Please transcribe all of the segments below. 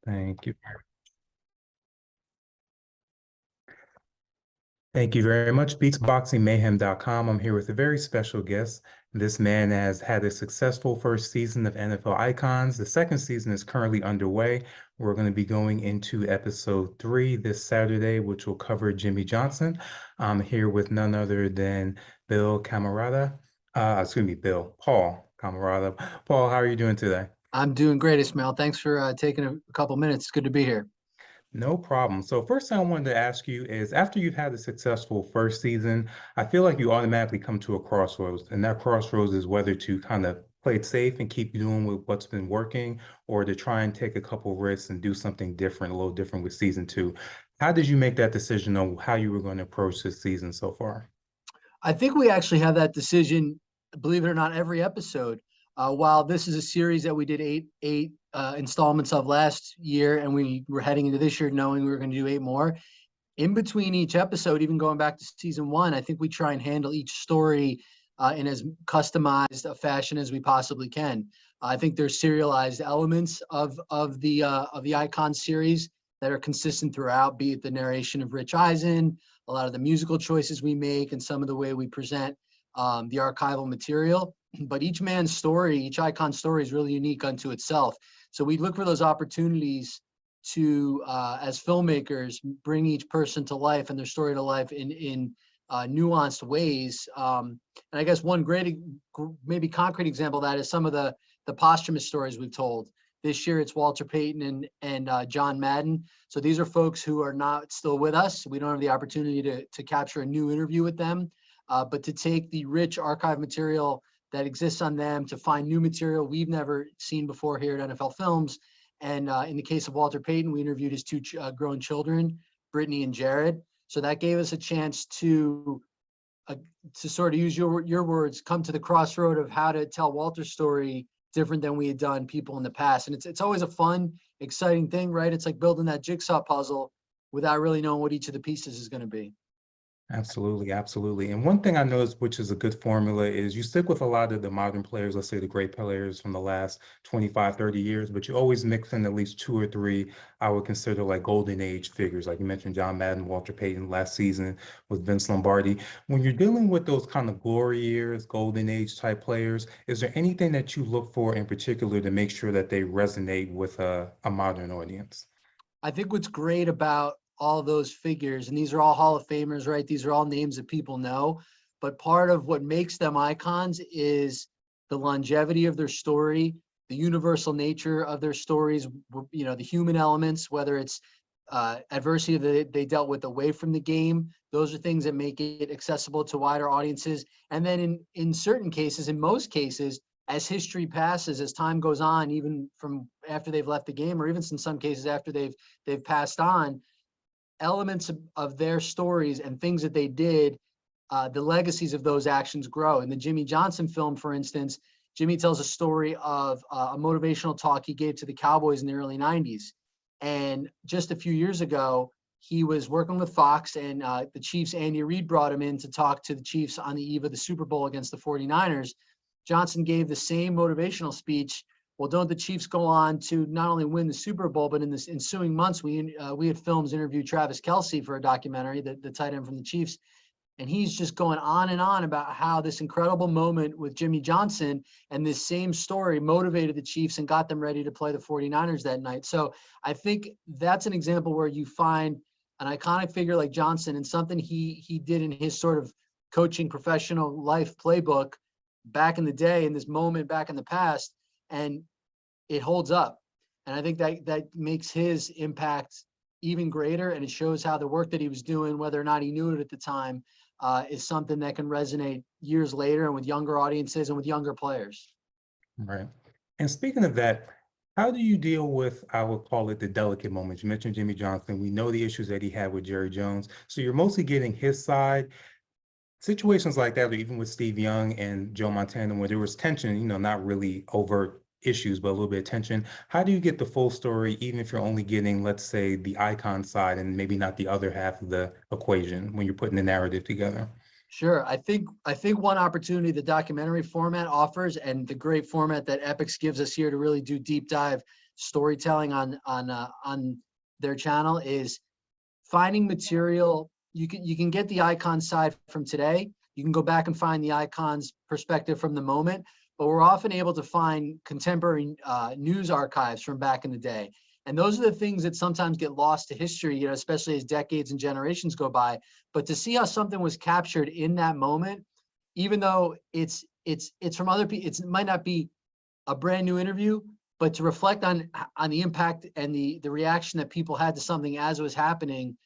Thank you. Thank you very much. BeatsBoxingMayhem.com. I'm here with a very special guest. This man has had a successful first season of NFL Icons. The second season is currently underway. We're going to be going into episode 3 this Saturday, which will cover Jimmy Johnson. I'm here with none other than Paul Camarata. Paul Camarata. Paul, how are you doing today? I'm doing great, Ismail. Thanks for taking a couple minutes. It's good to be here. No problem. So first thing I wanted to ask you is after you've had a successful first season, I feel like you automatically come to a crossroads, and that crossroads is whether to kind of play it safe and keep doing with what's been working, or to try and take a couple risks and do something different, a little different with season 2. How did you make that decision on how you were going to approach this season so far? I think we actually have that decision, believe it or not, every episode. While this is a series that we did eight installments of last year, and we were heading into this year knowing we were going to do 8 more. In between each episode, even going back to season 1, I think we try and handle each story in as customized a fashion as we possibly can. I think there's serialized elements of the Icon series that are consistent throughout, be it the narration of Rich Eisen, a lot of the musical choices we make, and some of the way we present the archival material. But each man's story, each Icon story is really unique unto itself. So we look for those opportunities to, as filmmakers, bring each person to life and their story to life in nuanced ways. And I guess one great, maybe concrete example of that is some of the posthumous stories we've told. This year, it's Walter Payton and John Madden. So these are folks who are not still with us. We don't have the opportunity to capture a new interview with them, but to take the rich archive material that exists on them, to find new material we've never seen before here at NFL Films. And in the case of Walter Payton, we interviewed his 2 grown children, Brittany and Jared. So that gave us a chance to sort of use your words, come to the crossroad of how to tell Walter's story different than we had done people in the past. And it's always a fun, exciting thing, right? It's like building that jigsaw puzzle without really knowing what each of the pieces is going to be. Absolutely, absolutely. And one thing I noticed, which is a good formula, is you stick with a lot of the modern players, let's say the great players from the last 25, 30 years, but you always mix in at least 2 or 3 I would consider like golden age figures. Like you mentioned, John Madden, Walter Payton last season with Vince Lombardi. When you're dealing with those kind of glory years, golden age type players, is there anything that you look for in particular to make sure that they resonate with a modern audience? I think what's great about all those figures, and these are all Hall of Famers, right? These are all names that people know, but part of what makes them icons is the longevity of their story, the universal nature of their stories, the human elements, whether it's adversity that they dealt with away from the game. Those are things that make it accessible to wider audiences. And then in certain cases, in most cases, as history passes, as time goes on, even from after they've left the game, or even in some cases after they've passed on, elements of their stories and things that they did, the legacies of those actions grow. In the Jimmy Johnson film, for instance, Jimmy tells a story of a motivational talk he gave to the Cowboys in the early 90s. And just a few years ago, he was working with Fox, and the Chiefs' Andy Reid brought him in to talk to the Chiefs on the eve of the Super Bowl against the 49ers. Johnson gave the same motivational speech. Well, don't the Chiefs go on to not only win the Super Bowl, but in the ensuing months, we had Films interviewed Travis Kelce for a documentary, the tight end from the Chiefs. And he's just going on and on about how this incredible moment with Jimmy Johnson and this same story motivated the Chiefs and got them ready to play the 49ers that night. So I think that's an example where you find an iconic figure like Johnson and something he did in his sort of coaching professional life playbook back in the day, in this moment back in the past, and it holds up. And I think that makes his impact even greater, and it shows how the work that he was doing, whether or not he knew it at the time, is something that can resonate years later and with younger audiences and with younger players. Right. And speaking of that, how do you deal with, I would call it the delicate moments? You mentioned Jimmy Johnson. We know the issues that he had with Jerry Jones. So you're mostly getting his side. Situations like that, or even with Steve Young and Joe Montana, where there was tension, not really overt issues, but a little bit of tension. How do you get the full story, even if you're only getting, let's say, the icon side and maybe not the other half of the equation when you're putting the narrative together? Sure. I think one opportunity the documentary format offers, and the great format that Epix gives us here to really do deep dive storytelling on their channel is finding material. You can get the icon side from today. You can go back and find the icon's perspective from the moment, but we're often able to find contemporary news archives from back in the day. And those are the things that sometimes get lost to history, you know, especially as decades and generations go by. But to see how something was captured in that moment, even though it's from other people, it might not be a brand new interview, but to reflect on the impact and the reaction that people had to something as it was happening,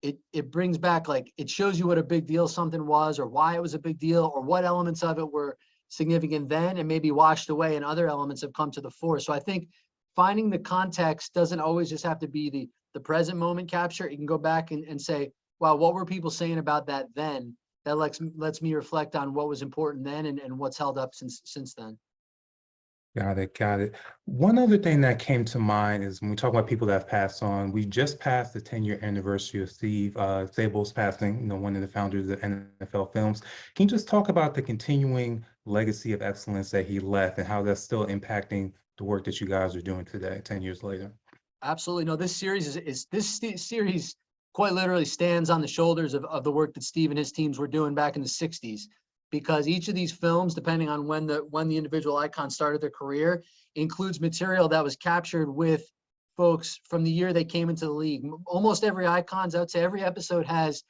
it brings back, like, it shows you what a big deal something was, or why it was a big deal, or what elements of it were significant then and maybe washed away and other elements have come to the fore. So I think finding the context doesn't always just have to be the present moment capture. You can go back and say, wow, what were people saying about that then? That lets me reflect on what was important then and what's held up since then. Got it, got it. One other thing that came to mind is when we talk about people that have passed on, we just passed the 10-year anniversary of Steve Sable's passing, you know, one of the founders of NFL Films. Can you just talk about the continuing legacy of excellence that he left and how that's still impacting the work that you guys are doing today, 10 years later? Absolutely. No, this series series quite literally stands on the shoulders of the work that Steve and his teams were doing back in the 60s, because each of these films, depending on when the individual icons started their career, includes material that was captured with folks from the year they came into the league. Almost every icons, I would say every episode has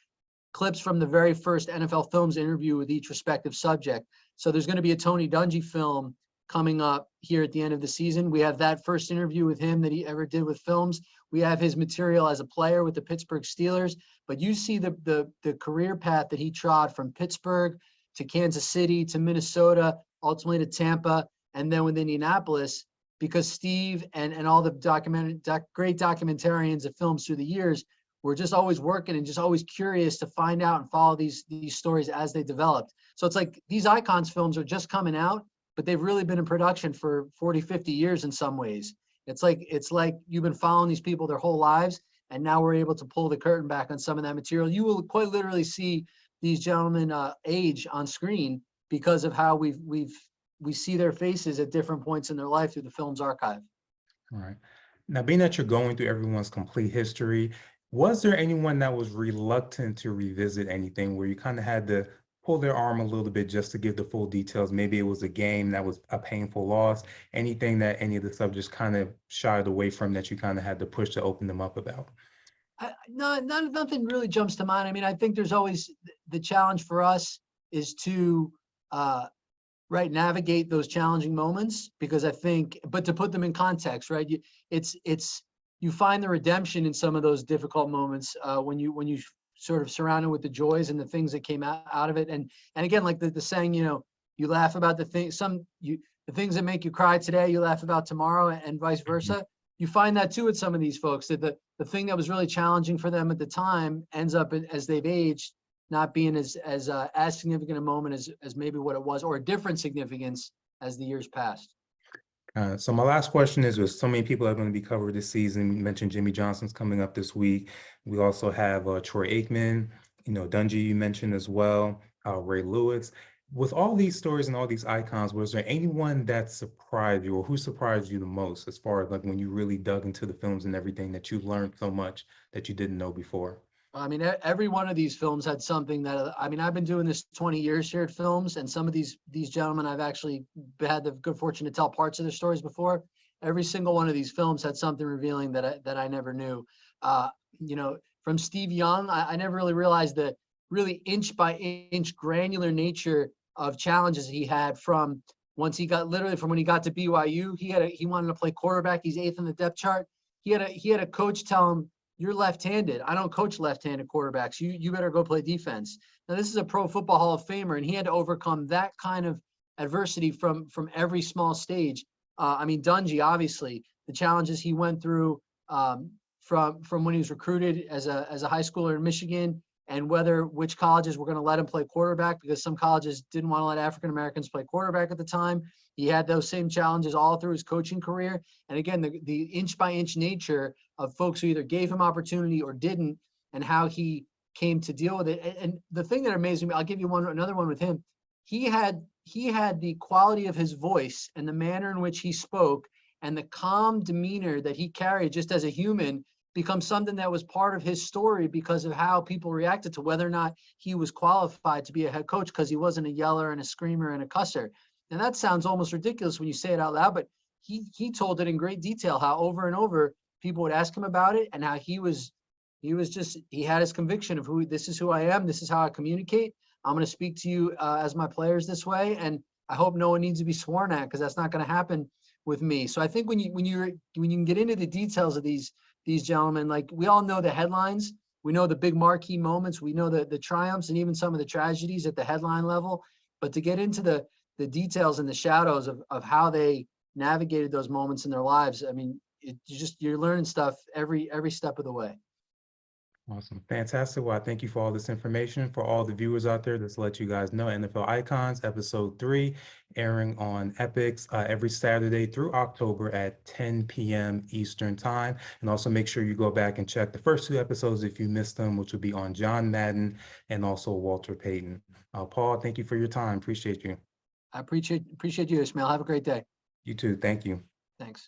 clips from the very first NFL Films interview with each respective subject. So there's going to be a Tony Dungy film coming up here at the end of the season. We have that first interview with him that he ever did with Films. We have his material as a player with the Pittsburgh Steelers. But you see the career path that he trod from Pittsburgh to Kansas City to Minnesota, ultimately to Tampa, and then with Indianapolis, because Steve and all the great documentarians of films through the years were just always working and just always curious to find out and follow these stories as they developed. So it's like these icons films are just coming out, but they've really been in production for 40, 50 years in some ways. It's like you've been following these people their whole lives, and now we're able to pull the curtain back on some of that material. You will quite literally see these gentlemen age on screen because of how we see their faces at different points in their life through the film's archive. All right. Now, being that you're going through everyone's complete history, was there anyone that was reluctant to revisit anything where you kind of had to pull their arm a little bit just to give the full details? Maybe it was a game that was a painful loss, anything that any of the subjects kind of shied away from that you kind of had to push to open them up about? No, nothing really jumps to mind. I mean, I think there's always the challenge for us is to navigate those challenging moments, because I think, but to put them in context, right? You find the redemption in some of those difficult moments when you sort of surrounded with the joys and the things that came out of it. And again, like the saying, you know, you laugh about the things the things that make you cry today, you laugh about tomorrow, and vice versa. You find that too with some of these folks, that the thing that was really challenging for them at the time ends up, as they've aged, not being as significant a moment as maybe what it was, or a different significance as the years passed. So my last question is, with so many people that are going to be covered this season, you mentioned Jimmy Johnson's coming up this week. We also have Troy Aikman, you know, Dungy you mentioned as well, Ray Lewis. With all these stories and all these icons, was there anyone that surprised you, or who surprised you the most, as far as like when you really dug into the films and everything, that you learned so much that you didn't know before? I mean, every one of these films had something that, I mean, I've been doing this 20 years here at Films, and some of these gentlemen, I've actually had the good fortune to tell parts of their stories before. Every single one of these films had something revealing that I never knew. You know, from Steve Young, I never really realized the really inch by inch granular nature of challenges he had from when he got to BYU. He wanted to play quarterback. He's 8th in the depth chart. He had a coach tell him, "You're left-handed. I don't coach left-handed quarterbacks. You better go play defense." Now, this is a Pro Football Hall of Famer, and he had to overcome that kind of adversity from every small stage. I mean, Dungy, obviously, the challenges he went through from when he was recruited as a high schooler in Michigan, and which colleges were going to let him play quarterback, because some colleges didn't want to let African Americans play quarterback at the time. He had those same challenges all through his coaching career. And again, the inch by inch nature of folks who either gave him opportunity or didn't, and how he came to deal with it. And the thing that amazed me, I'll give you another one with him. He had the quality of his voice and the manner in which he spoke and the calm demeanor that he carried just as a human becomes something that was part of his story because of how people reacted to whether or not he was qualified to be a head coach, because he wasn't a yeller and a screamer and a cusser. And that sounds almost ridiculous when you say it out loud, but he told it in great detail, how over and over people would ask him about it, and how he had his conviction of this is who I am, this is how I communicate. I'm going to speak to you as my players this way, and I hope no one needs to be sworn at, because that's not going to happen with me. So I think when you can get into the details of these gentlemen, like, we all know the headlines, we know the big marquee moments, we know the triumphs and even some of the tragedies at the headline level, but to get into the details and the shadows of how they navigated those moments in their lives, I mean, you're learning stuff every step of the way. Awesome. Fantastic. Well, I thank you for all this information. For all the viewers out there, just to let you guys know, NFL Icons, episode 3, airing on Epix every Saturday through October at 10 p.m. Eastern Time. And also make sure you go back and check the first 2 episodes if you missed them, which will be on John Madden and also Walter Payton. Paul, thank you for your time. Appreciate you. I appreciate you, Ismail. Have a great day. You too. Thank you. Thanks.